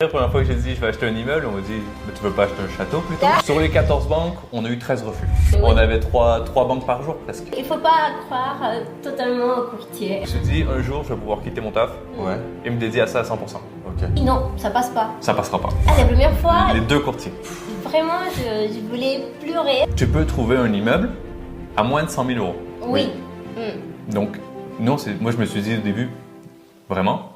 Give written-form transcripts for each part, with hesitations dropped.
La première fois que j'ai dit je vais acheter un immeuble, on m'a dit mais tu veux pas acheter un château plutôt? Sur les 14 banques, on a eu 13 refus. Oui. On avait 3 banques par jour presque. Il faut pas croire totalement au courtier. Je me suis dit un jour je vais pouvoir quitter mon taf et me dédier à ça à 100%. Ok. Non, ça passe pas. Ça passera pas. La première fois, Les deux courtiers. vraiment, je voulais pleurer. Tu peux trouver un immeuble à moins de 100 000 euros. Oui. Donc non, moi je me suis dit au début, vraiment.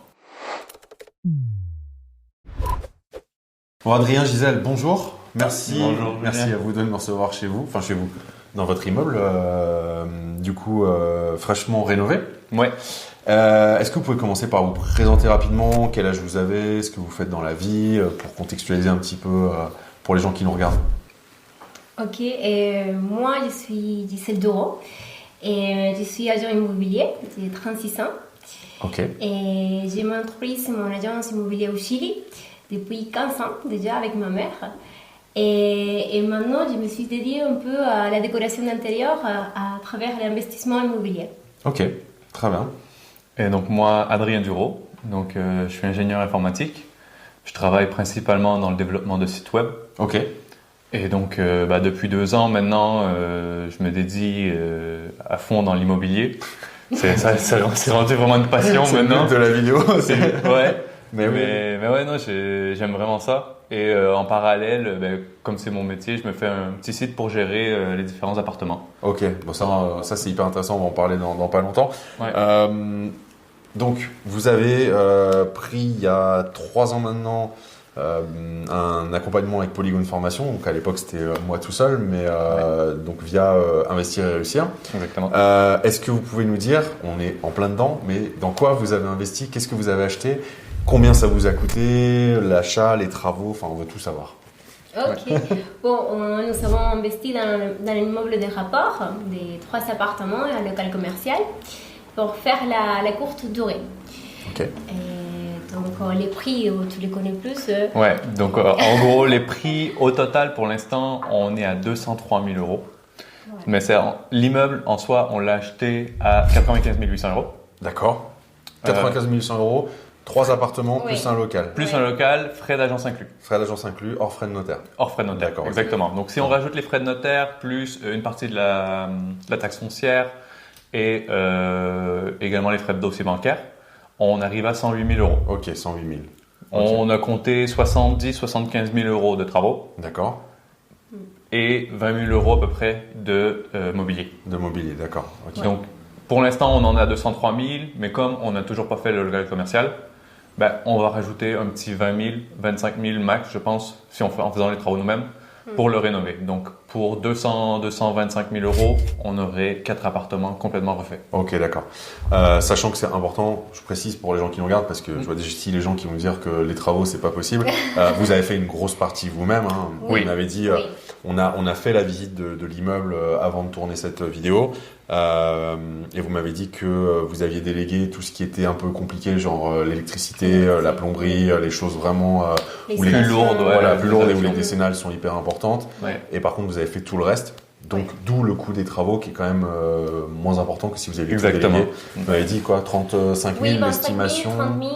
Bon, Adrien, Gisèle, bonjour. Merci. Bonjour, Merci Julien. à vous de me recevoir chez vous, dans votre immeuble, fraîchement rénové. Ouais. Est-ce que vous pouvez commencer par vous présenter rapidement? Quel âge vous avez? Ce que vous faites dans la vie? Pour contextualiser un petit peu pour les gens qui nous regardent. Ok, moi je suis Gisèle Doro et je suis agent immobilier, j'ai 36 ans Ok. et j'ai mon entreprise, mon agence immobilière au Chili depuis 15 ans déjà avec ma mère. Et maintenant, je me suis dédiée un peu à la décoration d'intérieur à travers l'investissement immobilier. Ok, très bien. Et donc moi, Adrien Duro, donc je suis ingénieur informatique. Je travaille principalement dans le développement de sites web. Ok. Et donc depuis 2 ans maintenant, je me dédie à fond dans l'immobilier. C'est rendu vraiment une passion C'est le maintenant. but de la vidéo. Ouais. Mais oui. Mais ouais, non, j'aime vraiment ça. Et en parallèle, comme c'est mon métier, je me fais un petit site pour gérer les différents appartements. Ok, bon, ça c'est hyper intéressant, on va en parler dans pas longtemps. Ouais. Donc, vous avez pris il y a 3 ans maintenant un accompagnement avec Polygone Formation. Donc à l'époque c'était moi tout seul, mais donc via Investir et Réussir. Exactement. Est-ce que vous pouvez nous dire, on est en plein dedans, mais dans quoi vous avez investi? Qu'est-ce que vous avez acheté? Combien ça vous a coûté? L'achat, les travaux, enfin on veut tout savoir. Ok. Bon, nous avons investi dans l'immeuble des rapports, des 3 appartements et un local commercial pour faire la courte durée. Ok. Et donc les prix, tu les connais plus. Ouais, donc en gros, les prix au total pour l'instant, on est à 203 000 euros. Ouais. Mais l'immeuble en soi, on l'a acheté à 95 800 euros. D'accord. 95 800 euros, 3 appartements Oui. plus un local. Plus Ouais. un local, frais d'agence inclus. Frais d'agence inclus, hors frais de notaire. Hors frais de notaire. D'accord, ok. Exactement. Donc si on rajoute les frais de notaire, plus une partie de la taxe foncière et également les frais de dossier bancaire, on arrive à 108 000 euros. Ok, 108 000. On a compté 70-75 000 euros de travaux D'accord. et 20 000 euros à peu près de mobilier. De mobilier, d'accord. Ok. Donc pour l'instant, on en a 203 000, mais comme on n'a toujours pas fait le local commercial, on va rajouter un petit 20 000, 25 000 max, je pense, en faisant les travaux nous-mêmes, pour le rénover. Donc pour 225 000 euros, on aurait 4 appartements complètement refaits. Ok, d'accord. Sachant que c'est important, je précise pour les gens qui nous regardent, parce que je vois déjà ici les gens qui vont dire que les travaux c'est pas possible. Vous avez fait une grosse partie vous-même. Hein. Oui. On avait dit, Oui. on a fait la visite de l'immeuble avant de tourner cette vidéo. Et vous m'avez dit que vous aviez délégué tout ce qui était un peu compliqué, genre l'électricité, la plomberie, les choses vraiment où les plus lourdes, ouais. voilà, plus lourdes et où les Installations. décennales sont hyper importantes. Ouais. Et par contre, vous avez fait tout le reste. Donc, d'où le coût des travaux qui est quand même moins important que si vous aviez tout Exactement. délégué. Vous m'avez dit quoi, 35 000 Oui, 25 000, l'estimation 30 000.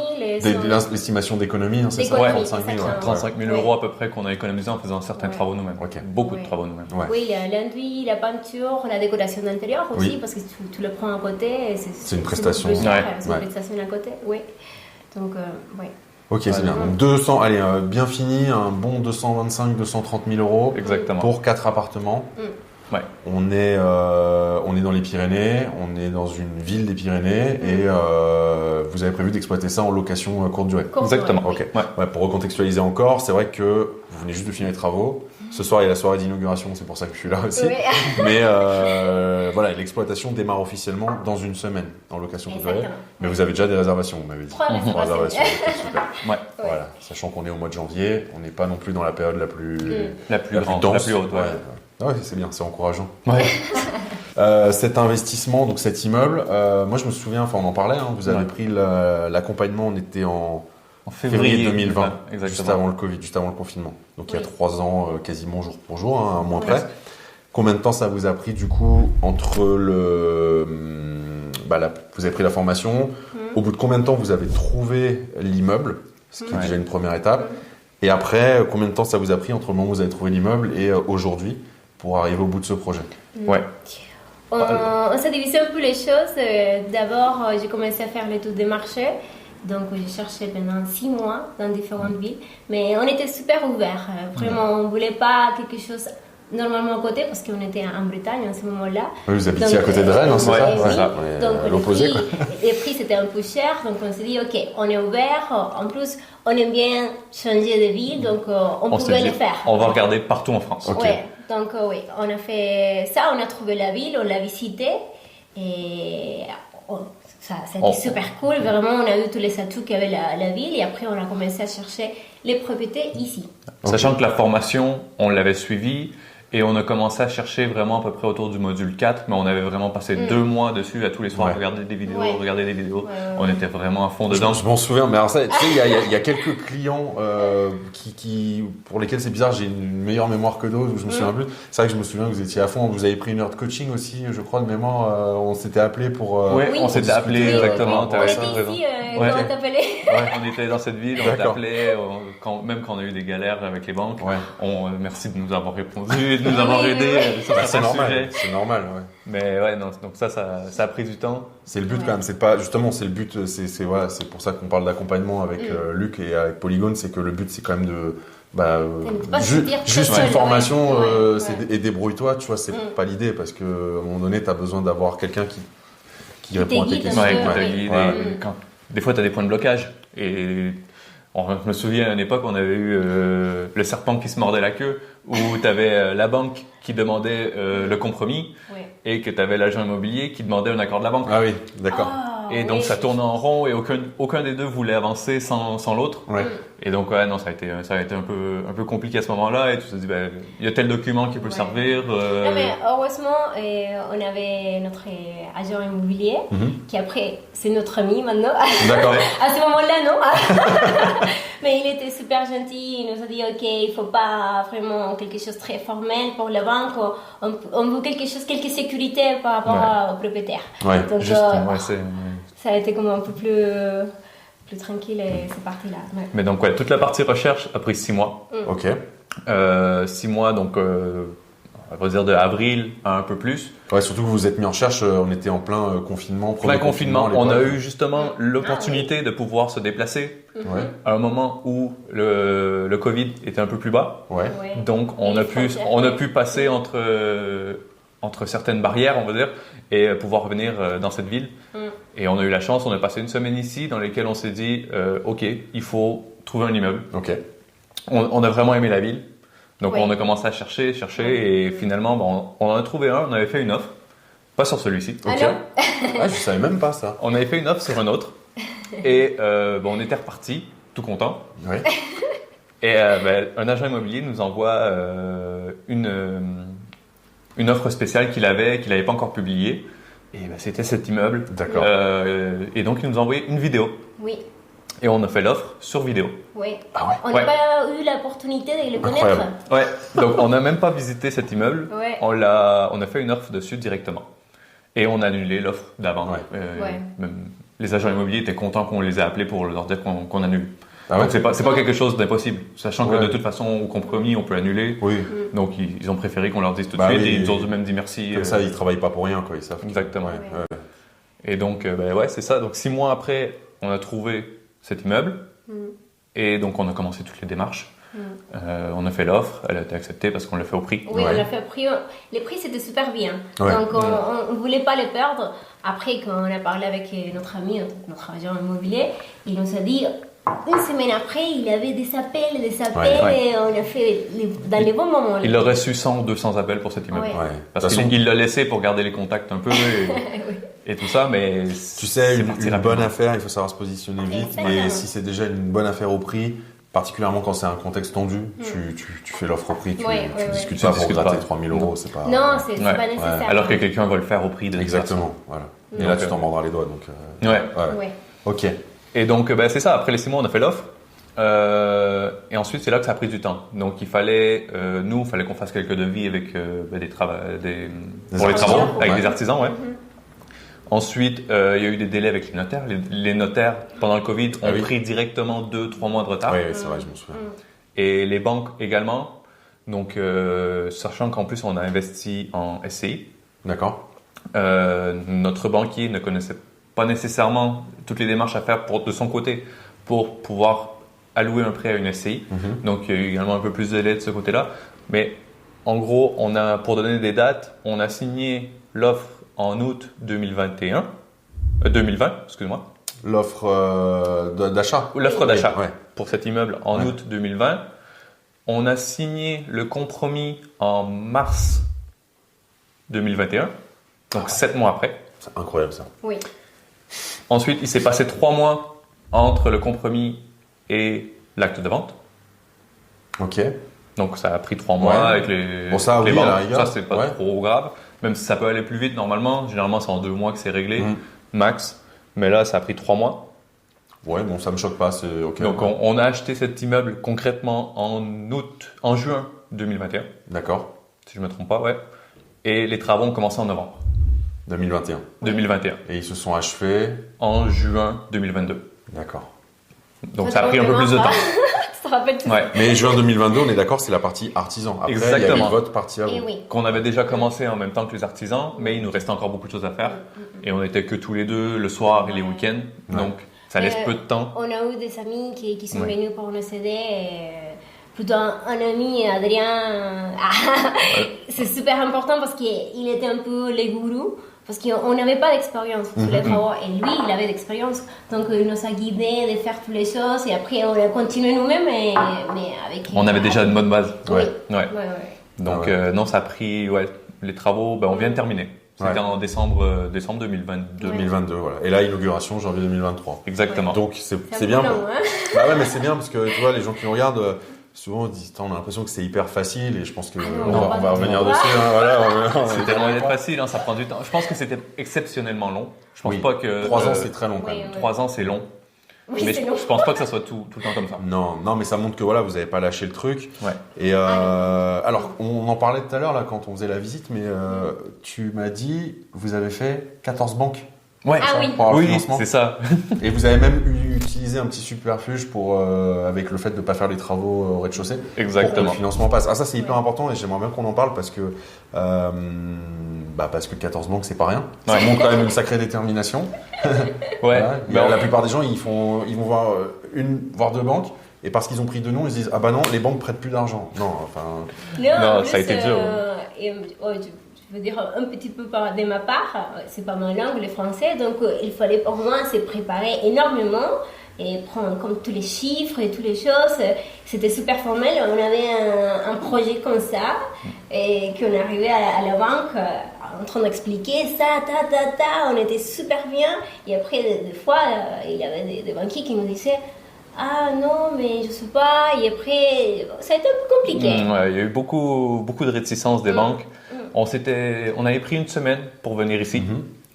et l'estimation d'économie, hein, c'est ça, D'économie, 35 000. exactement. 35 000 Ouais. euros à peu près qu'on a économisé en faisant certains Ouais. travaux nous-mêmes. Ok. Beaucoup de Ouais. travaux nous-mêmes. Ouais. Oui, l'enduit, la peinture, la décoration d'intérieur aussi, Oui. parce que tu le prends à côté. et C'est une prestation. beaucoup plus cher, Ouais. c'est une Ouais. prestation à côté, oui. Donc, oui. Ok, c'est bien. Donc 200, allez, bien fini, un bon 225, 230 000 euros Exactement. pour 4 appartements. Ouais. On est dans les Pyrénées, on est dans une ville des Pyrénées et vous avez prévu d'exploiter ça en location courte durée. Courte Exactement. durée, Ok. Ouais. Ouais, pour recontextualiser encore, c'est vrai que vous venez juste de finir les travaux. Ce soir, il y a la soirée d'inauguration, c'est pour ça que je suis là aussi. Oui. Mais voilà, l'exploitation démarre officiellement dans une semaine en location courte durée. Exactement. Mais vous avez déjà des réservations, vous m'avez dit. 3 Trois réservations. ok, super. Ouais. Voilà, sachant qu'on est au mois de janvier, on n'est pas non plus dans la période la plus, La plus la grande, dense. la plus haute. Ouais. Ouais, c'est bien, c'est encourageant. Ouais. Cet investissement, donc cet immeuble, moi je me souviens, enfin on en parlait, hein, vous avez Ouais. pris l'accompagnement, on était en En février 2020, Exactement. juste avant le Covid, juste avant le confinement. Donc il y a Oui. 3 ans, quasiment jour pour jour, hein, un mois Ouais. près. Combien de temps ça vous a pris du coup entre vous avez pris la formation, au bout de combien de temps vous avez trouvé l'immeuble ce qui est déjà une première étape. Et après, combien de temps ça vous a pris entre le moment où vous avez trouvé l'immeuble et aujourd'hui pour arriver au bout de ce projet? Ouais. On s'est divisé un peu les choses. D'abord, j'ai commencé à faire l'étude des marchés. Donc, j'ai cherché pendant 6 mois dans différentes villes. Mais on était super ouverts. Vraiment, on ne voulait pas quelque chose normalement à côté parce qu'on était en Bretagne en ce moment-là. Oui, vous habitiez à côté de Rennes, c'est ça? Oui. Donc, l'opposé, quoi. Les prix, c'était un peu cher. Donc, on s'est dit, OK, on est ouvert. En plus, on aime bien changer de ville. Donc, on pouvait le faire. On va regarder partout en France. Ok. Ouais. Donc, oui, on a fait ça. On a trouvé la ville, on l'a visitée. Et ça a été super cool. Vraiment, on a eu tous les atouts qu'avait la ville. Et après, on a commencé à chercher les propriétés ici. Sachant que la formation, on l'avait suivie. Et on a commencé à chercher vraiment à peu près autour du module 4, mais on avait vraiment passé 2 mois dessus à tous les soirs, regarder des vidéos, regarder des vidéos. On était vraiment à fond dedans. Je m'en souviens, mais alors ça, tu sais, il y a quelques clients pour lesquels c'est bizarre, j'ai une meilleure mémoire que d'autres, où je me souviens plus. C'est vrai que je me souviens que vous étiez à fond, vous avez pris une heure de coaching aussi, je crois, de mémoire, on s'était appelé pour... Oui, on s'était appelé, exactement. On était ici, quand on t'appelait. On était dans cette ville, on t'appelait, même quand on a eu des galères avec les banques. Merci de nous avoir répondu, de nous avoir aidé sur certains sujets. C'est normal, ouais. Mais ouais, non, donc ça a pris du temps. C'est le but quand même, c'est pas, justement, c'est le but, c'est pour ça qu'on parle d'accompagnement avec Luc et avec Polygone, c'est que le but c'est quand même de, juste une formation et débrouille-toi, tu vois, c'est pas l'idée parce que à un moment donné, tu as besoin d'avoir quelqu'un qui répond à tes questions. Des fois, tu as des points de blocage et je me souviens à une époque, on avait eu le serpent qui se mordait la queue, où tu avais la banque qui demandait le compromis et que tu avais l'agent immobilier qui demandait un accord de la banque. Ah oui, d'accord. Et donc ça tournait en rond et aucun des deux voulait avancer sans l'autre. Et donc non, ça a été un peu compliqué à ce moment-là. Et tu te dis, il y a tel document qui peut servir. Non mais heureusement, on avait notre agent immobilier qui après c'est notre ami maintenant. D'accord. À ce moment-là, non. Mais il était super gentil. Il nous a dit, ok, il faut pas vraiment quelque chose de très formel pour la banque. On veut quelques sécurités par rapport au propriétaire. Donc, ça a été comme un peu plus tranquille et c'est parti là. Mais donc toute la partie recherche a pris 6 mois. Ok. 6 mois, donc on va dire de avril à un peu plus. Ouais, surtout que vous vous êtes mis en recherche, on était en plein confinement. Plein confinement, on a eu justement l'opportunité de pouvoir se déplacer à un moment où le Covid était un peu plus bas. Donc on a pu passer entre certaines barrières, on va dire, et pouvoir venir dans cette ville. Et on a eu la chance, on a passé une semaine ici dans laquelle on s'est dit, ok, il faut trouver un immeuble. On a vraiment aimé la ville. Donc on a commencé à chercher et finalement on en a trouvé un, on avait fait une offre, pas sur celui-ci. Je savais même pas ça. On avait fait une offre sur un autre et on était reparti, tout content. Et un agent immobilier nous envoie une offre spéciale qu'il avait pas encore publiée. Et c'était cet immeuble. D'accord. Et donc il nous a envoyé une vidéo. Oui. Et on a fait l'offre sur vidéo. Oui. On n'a pas eu l'opportunité de le connaître. Incroyable. Donc on n'a même pas visité cet immeuble. On a fait une offre dessus directement. Et on a annulé l'offre d'avant. Même les agents immobiliers étaient contents qu'on les ait appelés pour leur dire qu'on annule. Donc c'est pas quelque chose d'impossible. Sachant que de toute façon, au compromis, on peut annuler. Donc ils ont préféré qu'on leur dise tout de suite et ils ont même dit merci. Comme ça, ils travaillent pas pour rien, quoi. Ils savent. Exactement. Et donc c'est ça. Donc 6 mois après, on a trouvé cet immeuble et donc on a commencé toutes les démarches. On a fait l'offre, elle a été acceptée parce qu'on l'a fait au prix. Oui, on l'a fait au prix. Les prix c'était super bien. Donc on ne voulait pas les perdre. Après, quand on a parlé avec notre ami, notre agent immobilier, il nous a dit une semaine après, il avait des appels et on a fait dans les bons moments. Il a reçu 100 ou 200 appels pour cet immeuble. Parce qu'il l'a laissé pour garder les contacts un peu et tout ça, mais tu sais, une bonne affaire, il faut savoir se positionner vite. Et si c'est déjà une bonne affaire au prix, particulièrement quand c'est un contexte tendu, tu fais l'offre au prix, tu discutes pas pour gratter 3 000 €, c'est pas... Non, c'est pas nécessaire. Alors que quelqu'un va le faire au prix de... Exactement, voilà. Et là, tu t'en mordras les doigts, donc... Ok. Et donc, c'est ça. Après les 6 mois, on a fait l'offre. Et ensuite, c'est là que ça a pris du temps. Donc, il fallait qu'on fasse quelques devis avec des travaux, avec des artisans, Ensuite, il y a eu des délais avec les notaires. Les notaires, pendant le Covid, ont pris directement 2-3 mois de retard. Oui, c'est vrai, je m'en souviens. Et les banques également. Donc, sachant qu'en plus, on a investi en SCI. D'accord. Notre banquier ne connaissait pas nécessairement toutes les démarches à faire de son côté pour pouvoir allouer un prêt à une SCI. Donc, il y a eu également un peu plus de délai de ce côté-là. Mais en gros, pour donner des dates, on a signé l'offre en août 2020, excuse-moi. L'offre d'achat. L'offre d'achat Ouais. pour cet immeuble en août 2020. On a signé le compromis en mars 2021, donc 7 mois après. C'est incroyable ça. Oui. Ensuite, il s'est passé 3 mois entre le compromis et l'acte de vente. Ok. Donc ça a pris 3 mois avec les Bon, ça, les oui, à banques. la rigueur. Ça, c'est pas trop grave. Même si ça peut aller plus vite normalement. Généralement, c'est en 2 mois que c'est réglé, max. Mais là, ça a pris 3 mois. Ouais, bon, ça me choque pas, c'est ok. Donc on a acheté cet immeuble concrètement en juin 2021. D'accord. Si je me trompe pas, ouais. Et les travaux ont commencé en novembre 2021. 2021. Et ils se sont achevés. En juin 2022. D'accord. Donc ça a pris un peu plus de temps. Je te rappelle tout Ouais. ça. Mais juin 2022, on est d'accord, c'est la partie artisan. Après, il y a Exactement. eu votre partie à vous. Et oui. Qu'on avait déjà commencé en même temps que les artisans, mais il nous restait encore beaucoup de choses à faire. Et on était que tous les deux le soir et les week-ends. Donc ça laisse peu de temps. On a eu des amis qui sont venus pour nous aider. Plutôt un ami, Adrien. C'est super important parce qu'il était un peu le gourou. Parce qu'on n'avait pas d'expérience sur les travaux. Et lui, il avait d'expérience. Donc, il nous a guidés de faire toutes les choses. Et après, on a continué nous-mêmes. Mais avec... On avait déjà une bonne base. Oui. Ouais. Donc non, ça a pris les travaux. On vient de terminer. C'était en décembre 2022. 2022, voilà. Et là, inauguration, janvier 2023. Exactement. Donc, c'est un bien. peu long, hein. Bah ouais, mais c'est bien parce que tu vois, les gens qui nous regardent, souvent, ils disent, on a l'impression que c'est hyper facile et je pense que on va revenir dessus. Hein, voilà, C'était loin d'être facile, ça prend du temps. Je pense que c'était exceptionnellement long. Je pense pas que 3 ans, c'est très long quand Oui, même. 3 ans, c'est long. Oui, Mais c'est je long. pense pas que ça soit tout le temps comme ça. Non, mais ça montre que voilà, vous n'avez pas lâché le truc. Ouais. Et alors, on en parlait tout à l'heure là quand on faisait la visite, mais tu m'as dit, vous avez fait 14 banques. Ouais. Ah oui. Pour avoir le Oui, financement. c'est ça. Et vous avez même utilisé un petit subterfuge pour, avec le fait de ne pas faire les travaux au rez-de-chaussée. Pour que Exactement. le financement passe. Ah, ça, c'est hyper important et j'aimerais bien qu'on en parle parce que 14 banques, c'est pas rien. Ça Ouais. montre quand même une sacrée détermination. Ouais. Voilà. La plupart des gens, ils vont voir une, voire 2 banques. Et parce qu'ils ont pris 2 noms, ils se disent ah bah non, les banques prêtent plus d'argent. Non, enfin. Non, en ça a été dur. Je veux dire un petit peu de ma part, c'est pas ma langue, le français, donc il fallait pour moi se préparer énormément et prendre comme tous les chiffres et toutes les choses. C'était super formel. On avait un projet comme ça et qu'on arrivait à la banque en train d'expliquer ça, on était super bien. Et après, des fois, il y avait des banquiers qui nous disaient ah non, mais je sais pas. Et après, ça a été un peu compliqué. Ouais, il y a eu beaucoup de réticence des banques. On avait pris une semaine pour venir ici.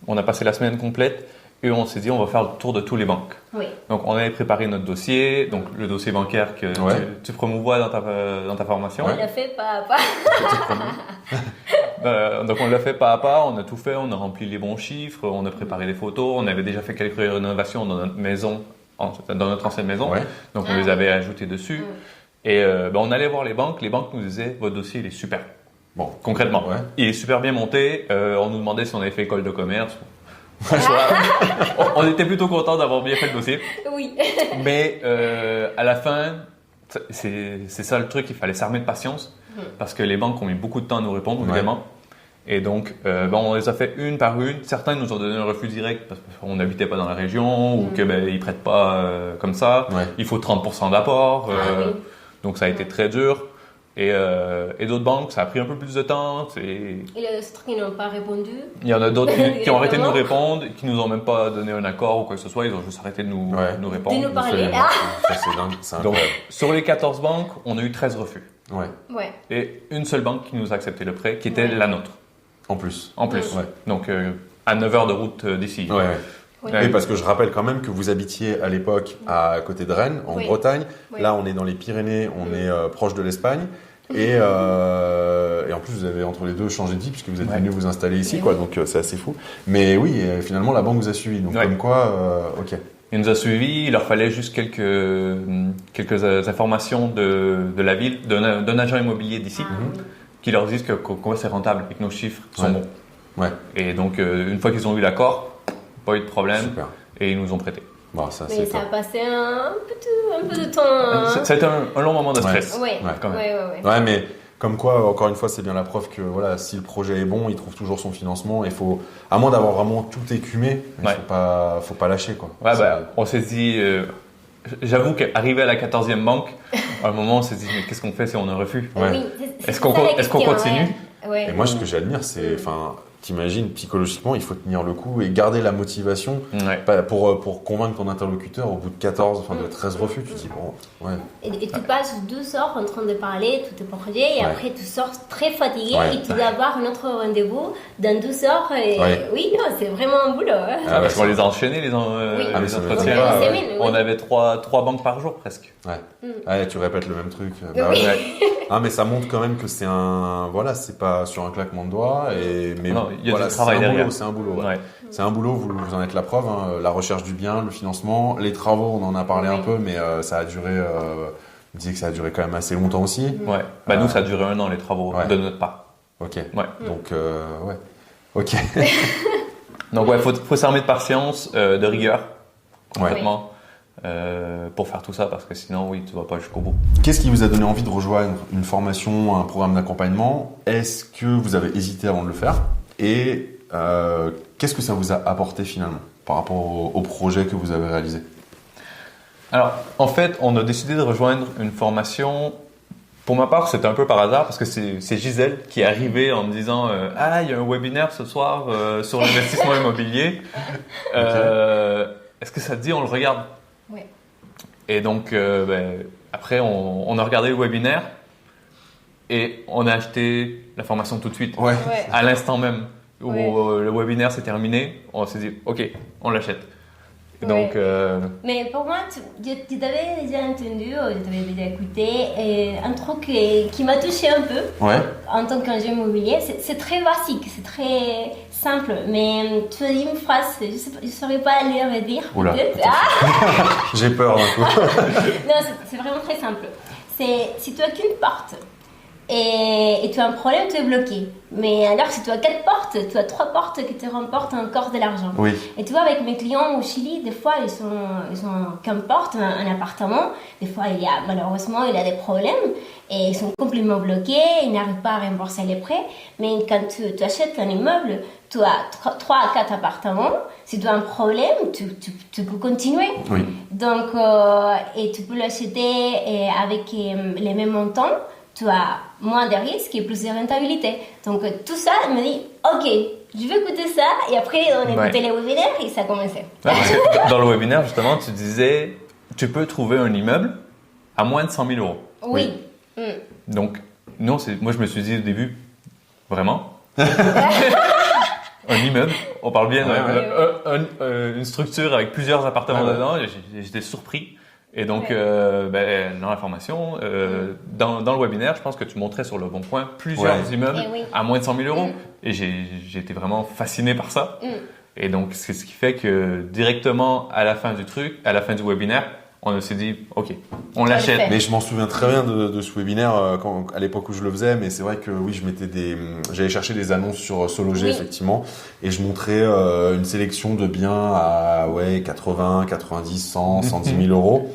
On a passé la semaine complète et on s'est dit on va faire le tour de tous les banques. Oui. Donc on avait préparé notre dossier, donc le dossier bancaire que tu promouvois dans ta formation. On l'a fait pas à pas. Donc on l'a fait pas à pas, on a tout fait, on a rempli les bons chiffres, on a préparé des photos, on avait déjà fait quelques rénovations dans notre maison, dans notre ancienne maison, donc on les avait ajoutées dessus. Et on allait voir les banques nous disaient votre dossier il est super. Bon, Concrètement, il est super bien monté. On nous demandait si on avait fait école de commerce. On était plutôt contents d'avoir bien fait le dossier. Oui. Mais à la fin, c'est ça le truc, il fallait s'armer de patience parce que les banques ont mis beaucoup de temps à nous répondre, évidemment. Et donc, on les a fait une par une. Certains nous ont donné un refus direct parce qu'on n'habitait pas dans la région ou qu'ils ne prêtent pas comme ça. Il faut 30% d'apport. Donc, ça a été très dur. Et d'autres banques, ça a pris un peu plus de temps. Et les autres qui n'ont pas répondu. Il y en a d'autres qui ont arrêté de nous répondre, qui nous ont même pas donné un accord ou quoi que ce soit. Ils ont juste arrêté de nous répondre. De nous parler. Ça, c'est dingue. C'est Donc, incroyable. sur les 14 banques, on a eu 13 refus. Ouais. Et une seule banque qui nous a accepté le prêt, qui était la nôtre. En plus. Donc, à 9 heures de route d'ici. Oui, parce que je rappelle quand même que vous habitiez à l'époque à côté de Rennes, en Bretagne. Là, on est dans les Pyrénées, on est proche de l'Espagne. Et en plus, vous avez entre les deux changé de vie puisque vous êtes venu vous installer ici, quoi. Donc c'est assez fou. Mais oui, finalement, la banque vous a suivi. Donc comme quoi, ok. Il nous a suivis, il leur fallait juste quelques informations de la ville, d'un agent immobilier d'ici, qui leur disent que c'est rentable et que nos chiffres sont bons. Ouais. Et donc, une fois qu'ils ont eu l'accord, pas eu de problème, Super. Et ils nous ont prêté. Bon, ça, Mais ça a passé un peu de temps. Hein. Ça a été un long moment de stress. Quand même. Ouais, mais comme quoi, encore une fois, c'est bien la preuve que voilà, si le projet est bon, il trouve toujours son financement. Il faut, à moins d'avoir vraiment tout écumé, il faut pas lâcher, quoi. Ouais, on s'est dit, j'avoue qu'arrivé à la 14e banque, à un moment, on s'est dit, mais qu'est-ce qu'on fait si on a un refus? Oui, Est-ce qu'on continue? Et moi, ce que j'admire, c'est, t'imagines, psychologiquement, il faut tenir le coup et garder la motivation pour convaincre ton interlocuteur au bout de 13 refus. Tu te dis, bon, ouais. Et tu passes 2 heures en train de parler tout tes projets et après tu sors très fatigué et tu dois avoir un autre rendez-vous dans 2 heures. Et oui, non, c'est vraiment un boulot. Hein. Parce qu'on les a enchaînés, les entretiens. On avait 3 banques par jour presque. Ouais, tu répètes le même truc. Mais ça montre quand même que c'est c'est pas sur un claquement de doigts. Mais non, il y a du travail derrière. C'est un boulot. Ouais. C'est un boulot, vous en êtes la preuve. Hein, la recherche du bien, le financement, les travaux, on en a parlé un peu, mais ça a duré. Vous disiez que ça a duré quand même assez longtemps aussi. Ouais. Nous, ça a duré 1 an les travaux de notre part. Ok. Ouais. Donc Ok. Donc faut s'armer de patience, de rigueur, complètement. Pour faire tout ça parce que sinon tu vas pas jusqu'au bout. Qu'est-ce qui vous a donné envie de rejoindre une formation, un programme d'accompagnement? Est-ce que vous avez hésité avant de le faire? Et qu'est-ce que ça vous a apporté finalement par rapport au projet que vous avez réalisé? Alors en fait on a décidé de rejoindre une formation. Pour ma part, c'était un peu par hasard parce que c'est Gisèle qui est arrivée en me disant il y a un webinaire ce soir sur l'investissement immobilier. Est-ce que ça te dit on le regarde? Ouais. Et donc, après, on a regardé le webinaire et on a acheté la formation tout de suite, à l'instant même où le webinaire s'est terminé. On s'est dit, ok, on l'achète. Et donc, Mais pour moi, je t'avais déjà entendu, je t'avais déjà écouté, et un truc qui m'a touché un peu en tant qu'ingé immobilier. C'est très basique, c'est très simple, mais tu as dit une phrase, je ne saurais pas le redire. Oula, j'ai peur d'un coup. Non, c'est vraiment très simple. C'est si tu as qu'une porte et tu as un problème, tu es bloqué. Mais alors, si tu as 4 portes, tu as 3 portes qui te remportent encore de l'argent. Oui. Et tu vois, avec mes clients au Chili, des fois, ils ont qu'une porte, un appartement. Des fois, malheureusement, il y a des problèmes et ils sont complètement bloqués, ils n'arrivent pas à rembourser les prêts. Mais quand tu achètes un immeuble, tu as 3 à 4 appartements. Si tu as un problème, tu peux continuer. Oui. Donc, et tu peux l'acheter avec les mêmes montants. Tu as moins de risques et plus de rentabilité. Donc tout ça me dit, ok, je vais écouter ça. Et après, on a écouté les webinaires et ça a commencé. Dans le webinaire, justement, tu disais, tu peux trouver un immeuble à moins de 100 000 euros. Oui. Donc, moi, je me suis dit au début, vraiment un immeuble, on parle bien une structure avec plusieurs appartements dedans. J'étais surpris. Et donc, dans la formation, dans le webinaire, je pense que tu montrais sur le bon point plusieurs immeubles à moins de 100 000 euros. Et j'ai été vraiment fasciné par ça. Et donc, c'est ce qui fait que directement à la fin du webinaire, on s'est dit, ok, on l'achète. Mais je m'en souviens très bien de ce webinaire à l'époque où je le faisais. Mais c'est vrai que j'allais chercher des annonces sur SoLoger effectivement, et je montrais une sélection de biens à 80, 90, 100, 110 000 euros.